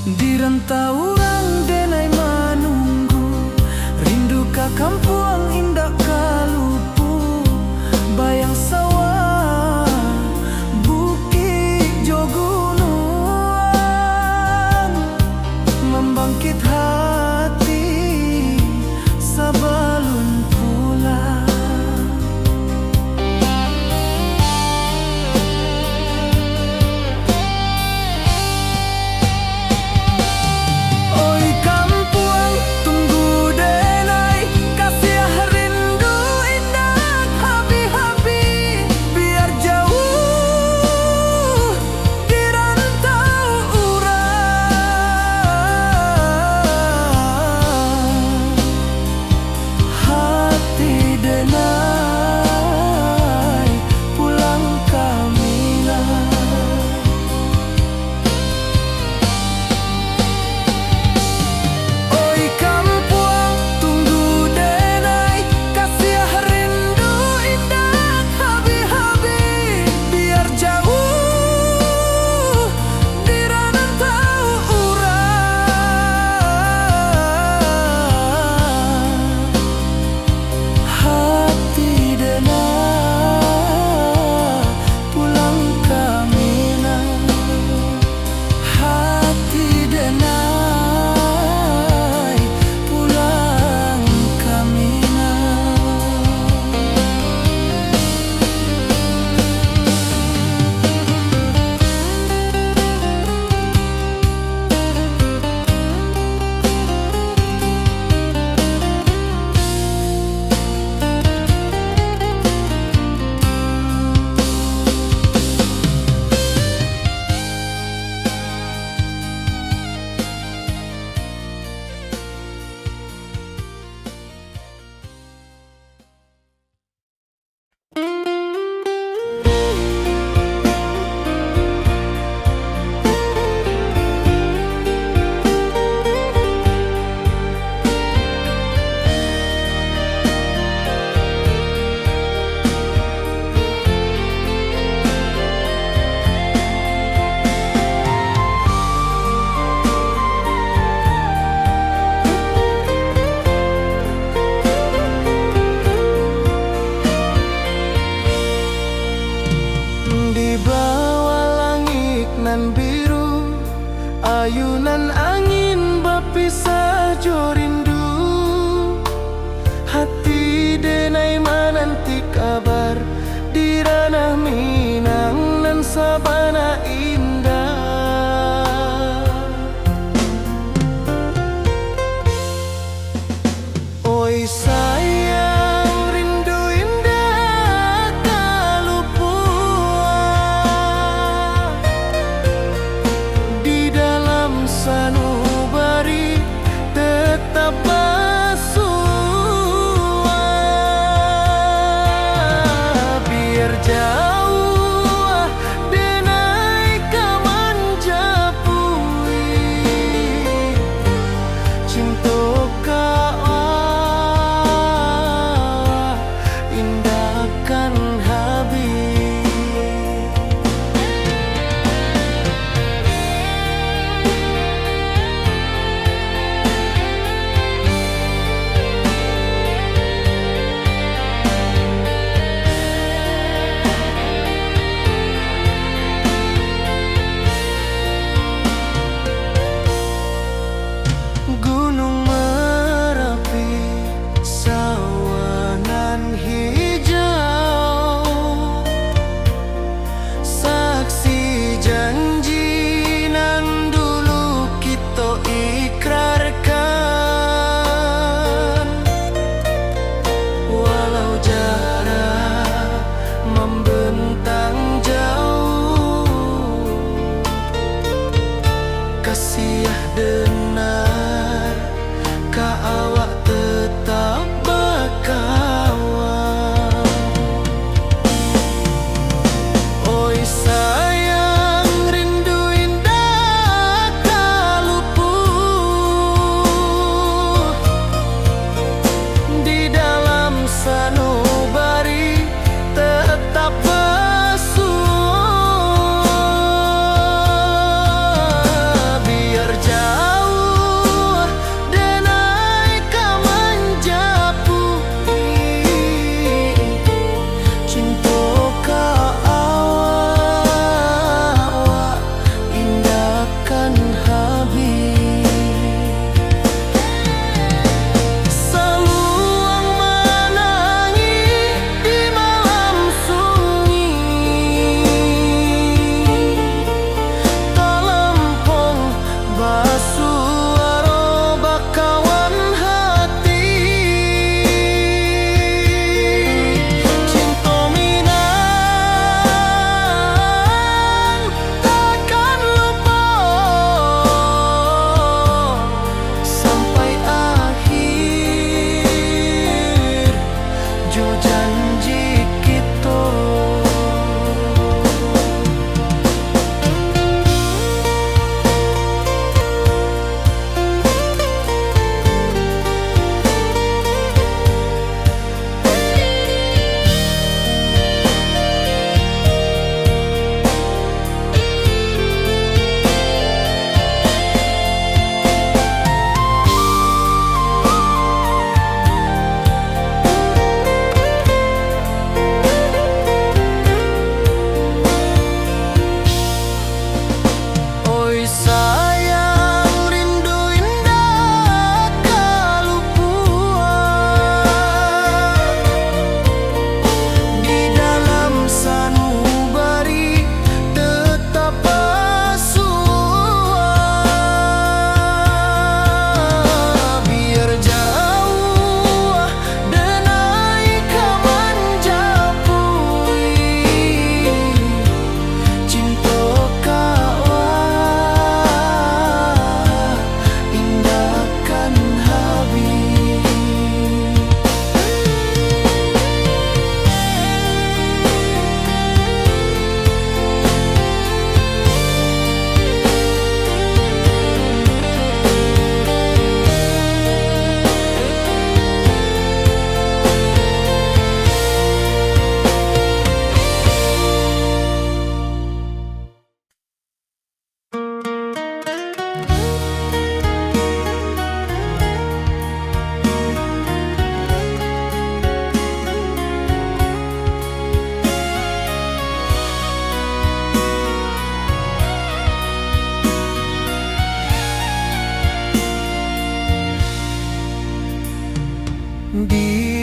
A: Di rantau urang denai menunggu, rindu ka kampung indah kalupu, bayang sawah bukit jo gunung, membangkit hati sabalun pulang. Oi kampung tunggu denai, kasih rindu indah habi-habi, biar jauh di rantau urang.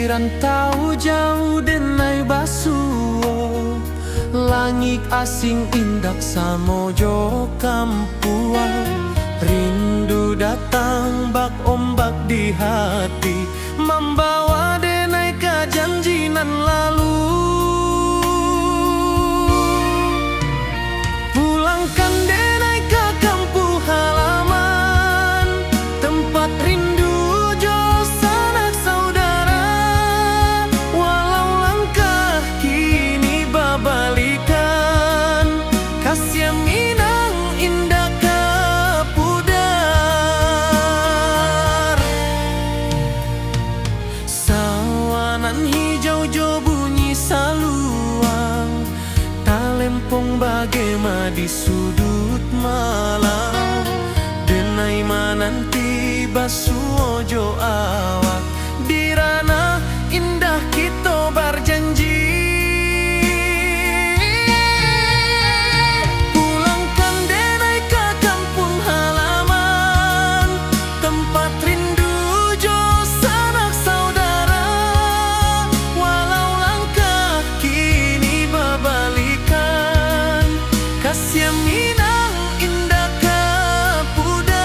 A: rantau jauh denai basuo, langit asing indak samojo kampuang. Rindu datang bak ombak di hati, membawa denai ke janji nan lalu. Pulangkan denai ke kampung halaman, tempat rindu jo sanak saudara. Walau langkah kini babalikan, kasih minang indah ke pudar. Sawanan hijau jo bunyi saluang, talempong bagema di sudut malam. Denai mananti basuo jo awak, di ranah indah kita berjanji. Pulangkan denai ke kampung halaman, tempat rindu jo sanak saudara. Walau langkah kini babalikan, kasih minang indah ke pudar.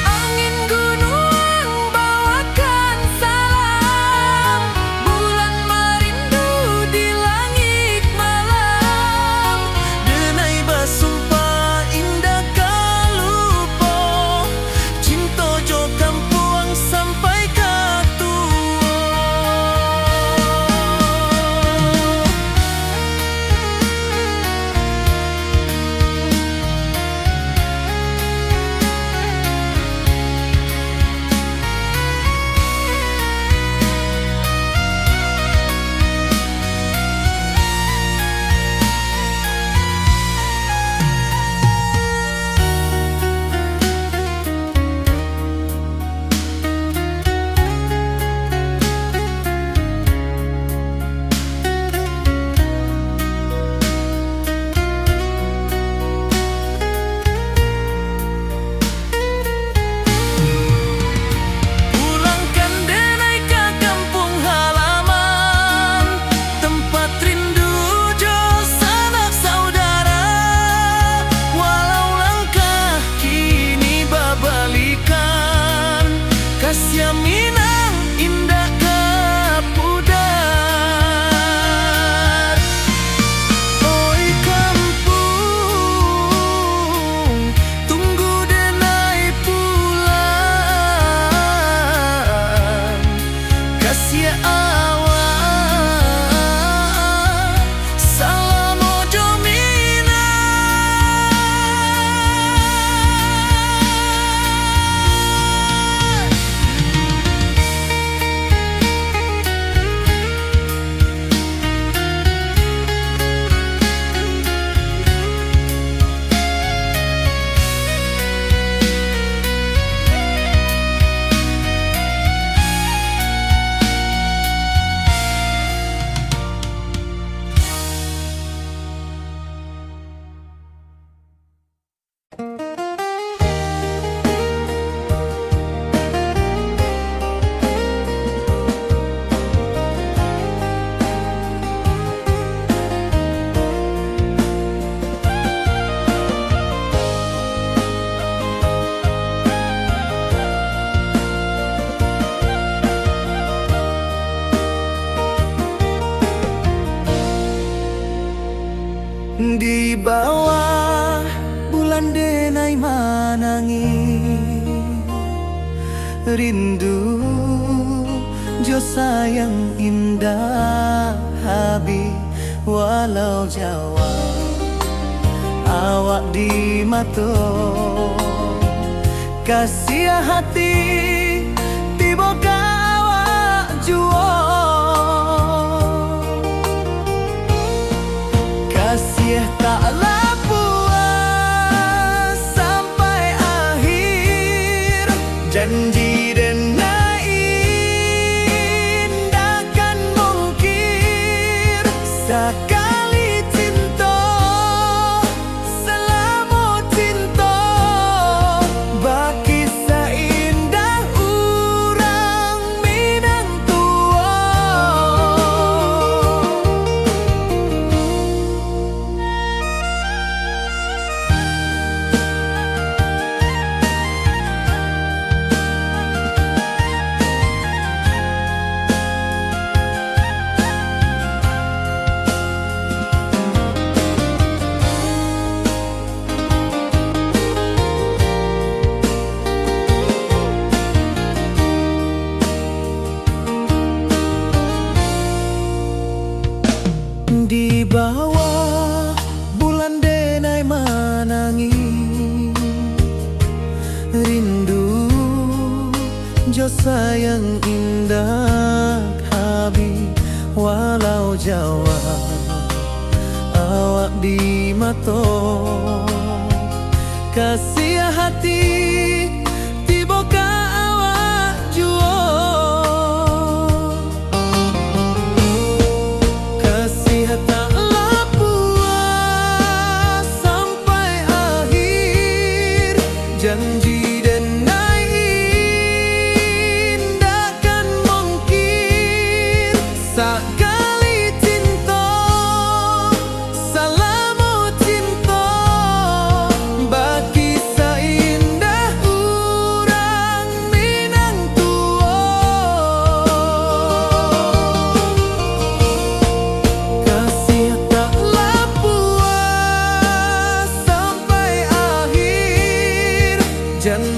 A: Angin gunung bawakan salam, bulan merindu di langit malam. Denai basumpah indah kalupo, cinta jo kampuang sampai ke tua. Pulangkan denai ke kampung halaman, tempat rindu jo sanak saudara. Walau langkah kini babalikan, kasih minang indah ke pudar. Oi kampung, tunggu denai pulang. Kasih awak, salam ojo minang. Di bawah bulan denai manangi, rindu jo sayang indah habi. Walau Jawa awak di mato, kasih hati tiba awak juo. Kasih taklah puas sampai akhir, janji denai indah kan mungkir. Sekali cinta selama cinta, baki Jo sayang indah habi walau Jawa awak di mato kasih hati tiba ka awak juo kasih tak puas sampai akhir janji sakali cinta salamu cinta bagi seindah urang Minang tua kasih taklah puas sampai akhir janji